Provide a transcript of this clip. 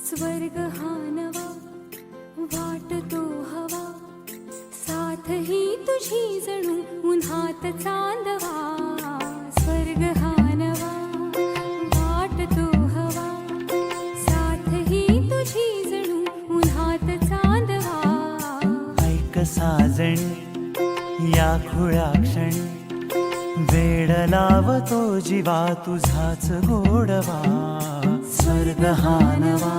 स्वर्ग हा नवा वाटतो हवा, साथ ही तुझी जणू उन्हात चांदवा. स्वर्ग हा नवा वाटतो हवा, साथ ही तुझी जणू उन्हात चांदवा. ऐक साजणी या खुळ्या क्षणी, वेड लावतो जीवा तुझाच गोडवा. स्वर्ग हा नवा